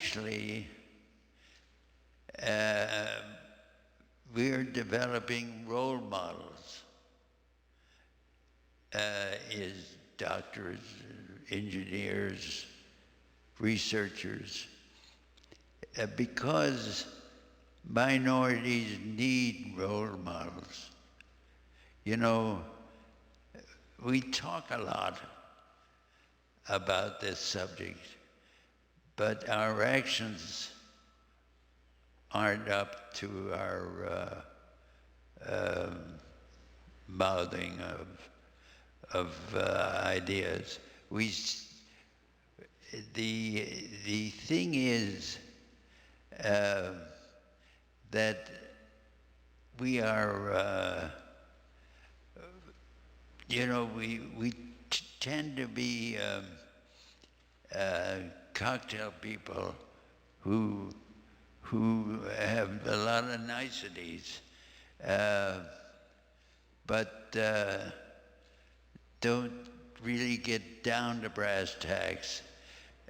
Actually, uh, we're developing role models. Is doctors, engineers, researchers, because minorities need role models. You know, we talk a lot about this subject, but our actions aren't up to our mouthing of ideas. The thing is that we are, we tend to be cocktail people who have a lot of niceties, but don't really get down to brass tacks.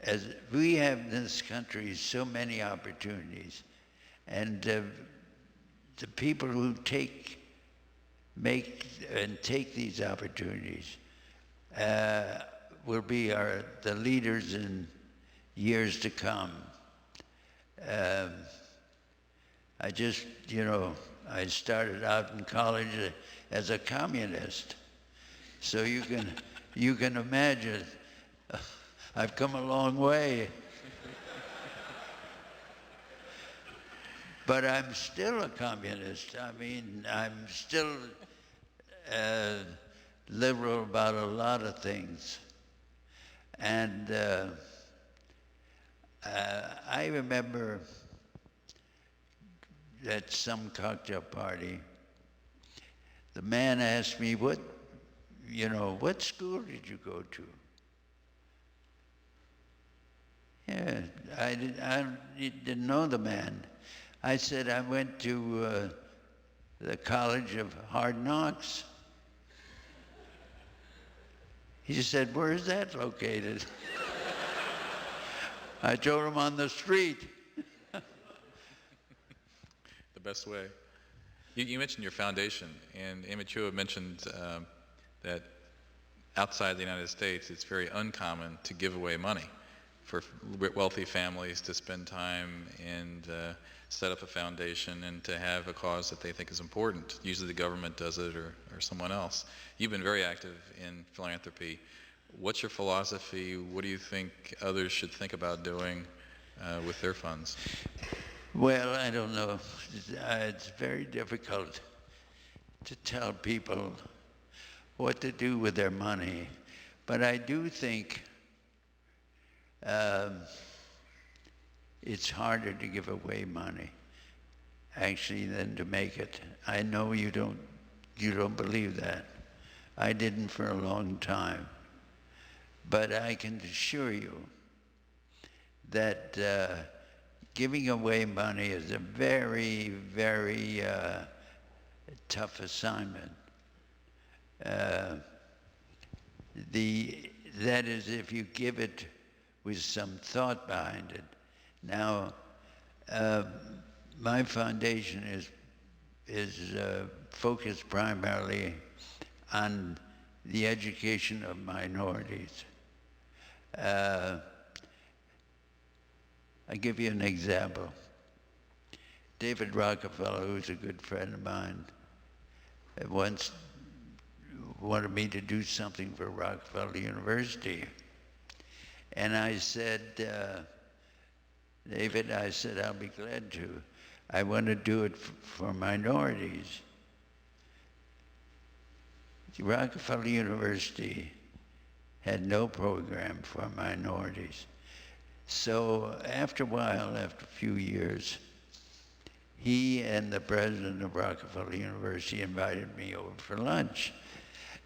As we have in this country so many opportunities, and the people who take these opportunities will be the leaders in years to come. I just, I started out in college as a communist, so you can imagine I've come a long way. But I'm still a communist. I mean, I'm still liberal about a lot of things. And I remember at some cocktail party, the man asked me, what school did you go to? Yeah, I didn't know the man. I said, I went to the College of Hard Knocks. He said, where is that located? I told him on the street. The best way. You mentioned your foundation, and Amy Chua mentioned that outside the United States, it's very uncommon to give away money for wealthy families to spend time and set up a foundation and to have a cause that they think is important. Usually the government does it or someone else. You've been very active in philanthropy. What's your philosophy? What do you think others should think about doing with their funds? Well, I don't know. It's very difficult to tell people what to do with their money. But I do think it's harder to give away money, actually, than to make it. I know you don't believe that. I didn't for a long time. But I can assure you that giving away money is a very, very tough assignment. That is, if you give it with some thought behind it. Now, my foundation is focused primarily on the education of minorities. I'll give you an example. David Rockefeller, who's a good friend of mine, once wanted me to do something for Rockefeller University. And I said, David, I said, I'll be glad to. I want to do it for minorities. Rockefeller University had no program for minorities. So after a while, after a few years, he and the president of Rockefeller University invited me over for lunch.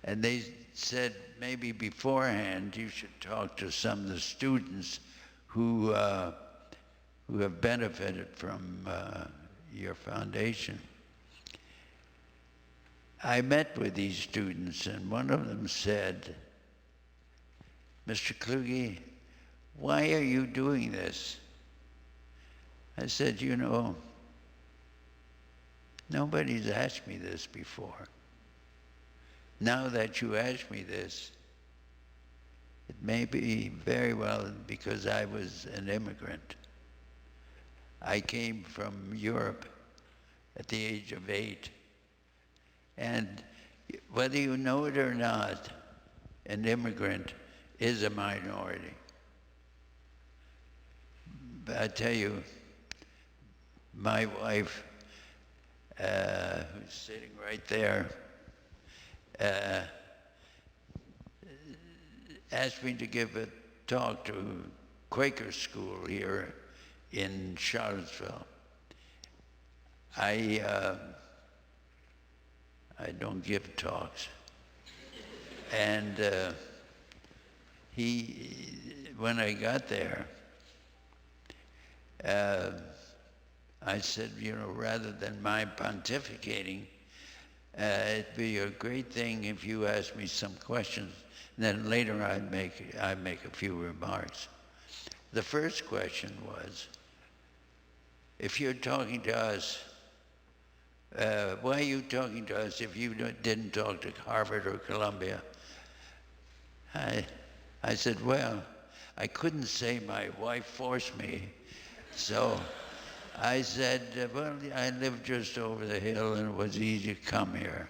And they said, maybe beforehand, you should talk to some of the students who have benefited from your foundation. I met with these students, and one of them said, Mr. Kluge, why are you doing this? I said, you know, nobody's asked me this before. Now that you asked me this, it may be very well because I was an immigrant. I came from Europe at the age of 8. And whether you know it or not, an immigrant is a minority. But I tell you, my wife, who's sitting right there, asked me to give a talk to Quaker school here in Charlottesville. I don't give talks. And when I got there, I said, you know, rather than my pontificating, it'd be a great thing if you asked me some questions. And then later I'd make a few remarks. The first question was, if you're talking to us, why are you talking to us if you didn't talk to Harvard or Columbia? I said, well, I couldn't say my wife forced me. So I said, well, I live just over the hill and it was easy to come here.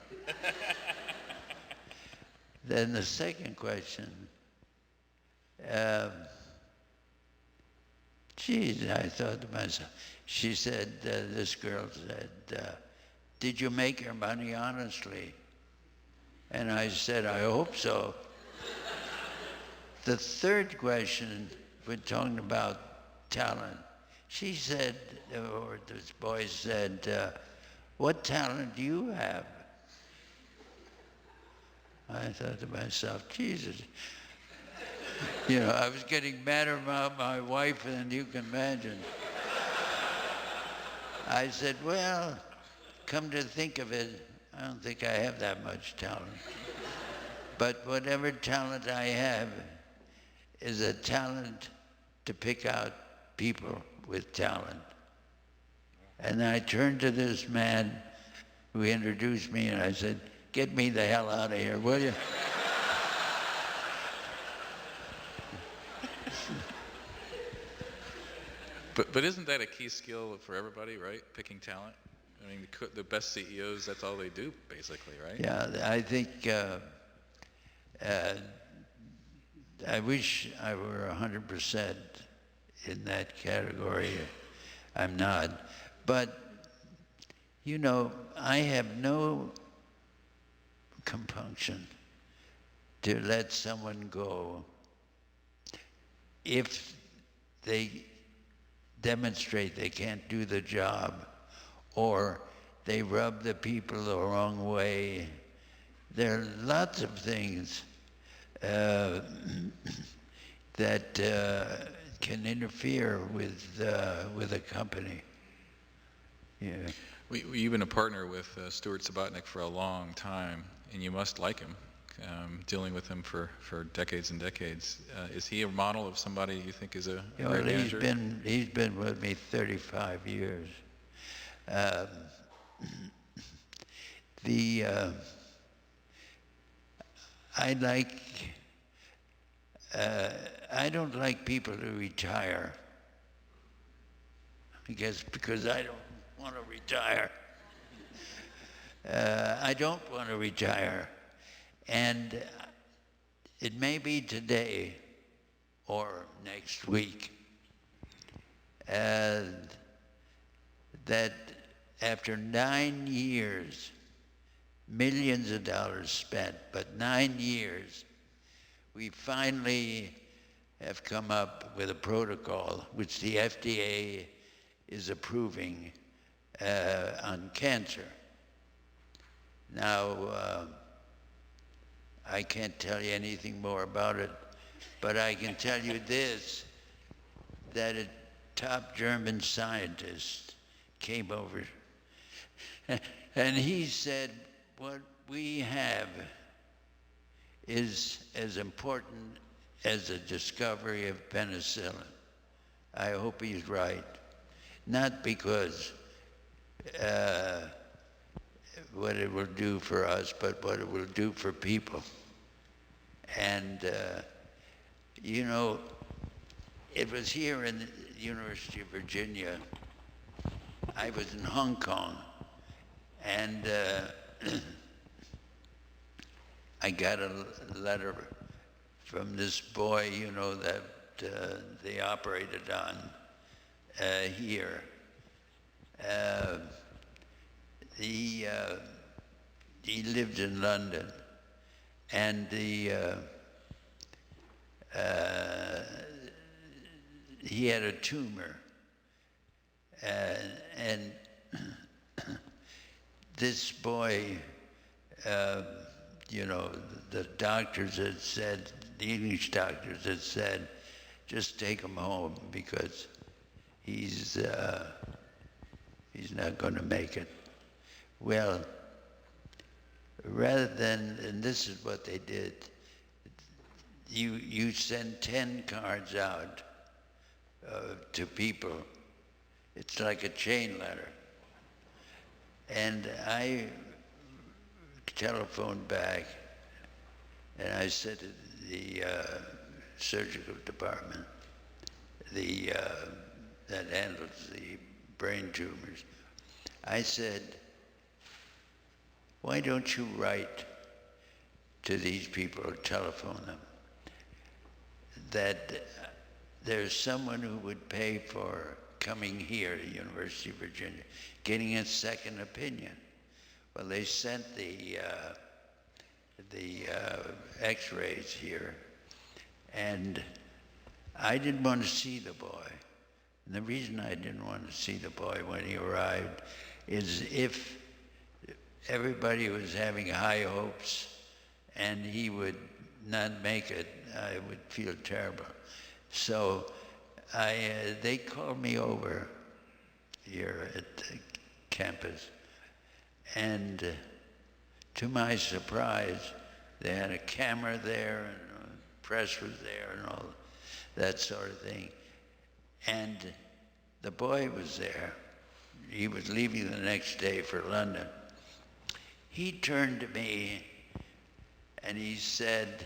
Then the second question, geez, I thought to myself, she said, this girl said, did you make your money honestly? And I said, I hope so. The third question, we're talking about talent. She said, or this boy said, what talent do you have? I thought to myself, Jesus. You know, I was getting madder about my wife than you can imagine. I said, well, come to think of it, I don't think I have that much talent. But whatever talent I have is a talent to pick out people with talent. And I turned to this man who introduced me and I said, get me the hell out of here, will you? But isn't that a key skill for everybody, right? Picking talent? I mean, the best CEOs, that's all they do, basically, right? Yeah, I think I wish I were 100% in that category. I'm not. But, you know, I have no compunction to let someone go if they demonstrate they can't do the job or they rub the people the wrong way. There are lots of things that can interfere with a company. Yeah. You've been a partner with Stuart Subotnick for a long time, and you must like him, dealing with him for decades and decades. Is he a model of somebody you think is a great manager? He's been with me 35 years. I don't like people to retire. I guess because I don't want to retire. I don't want to retire. And it may be today or next week that after 9 years, millions of dollars spent, but 9 years, we finally have come up with a protocol which the FDA is approving on cancer. Now, I can't tell you anything more about it, but I can tell you this, that a top German scientist came over and he said, what we have is as important as the discovery of penicillin. I hope he's right. not because what it will do for us, but what it will do for people. And, you know, it was here in the University of Virginia. I was in Hong Kong, and I got a letter from this boy, you know, that they operated on here. He lived in London, and he had a tumor, and this boy, you know, the doctors had said, the English doctors had said, just take him home because he's not going to make it. Well, rather than, and this is what they did, you send 10 cards out to people. It's like a chain letter. And I telephoned back, and I said to the surgical department, that handles the brain tumors, I said, why don't you write to these people or telephone them that there's someone who would pay for coming here to University of Virginia, getting a second opinion. Well, they sent the x-rays here, and I didn't want to see the boy. And the reason I didn't want to see the boy when he arrived is if everybody was having high hopes and he would not make it, I would feel terrible. So they called me over here at the campus, and to my surprise, they had a camera there, and the press was there, and all that sort of thing. And the boy was there. He was leaving the next day for London. He turned to me and he said,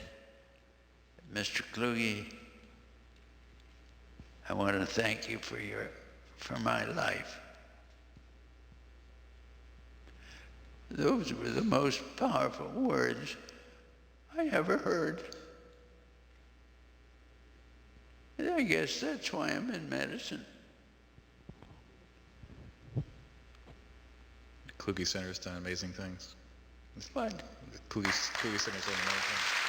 Mr. Kluge, I want to thank you for my life. Those were the most powerful words I ever heard. And I guess that's why I'm in medicine. Kluge Center has done amazing things. What? Kluge Center has done amazing things.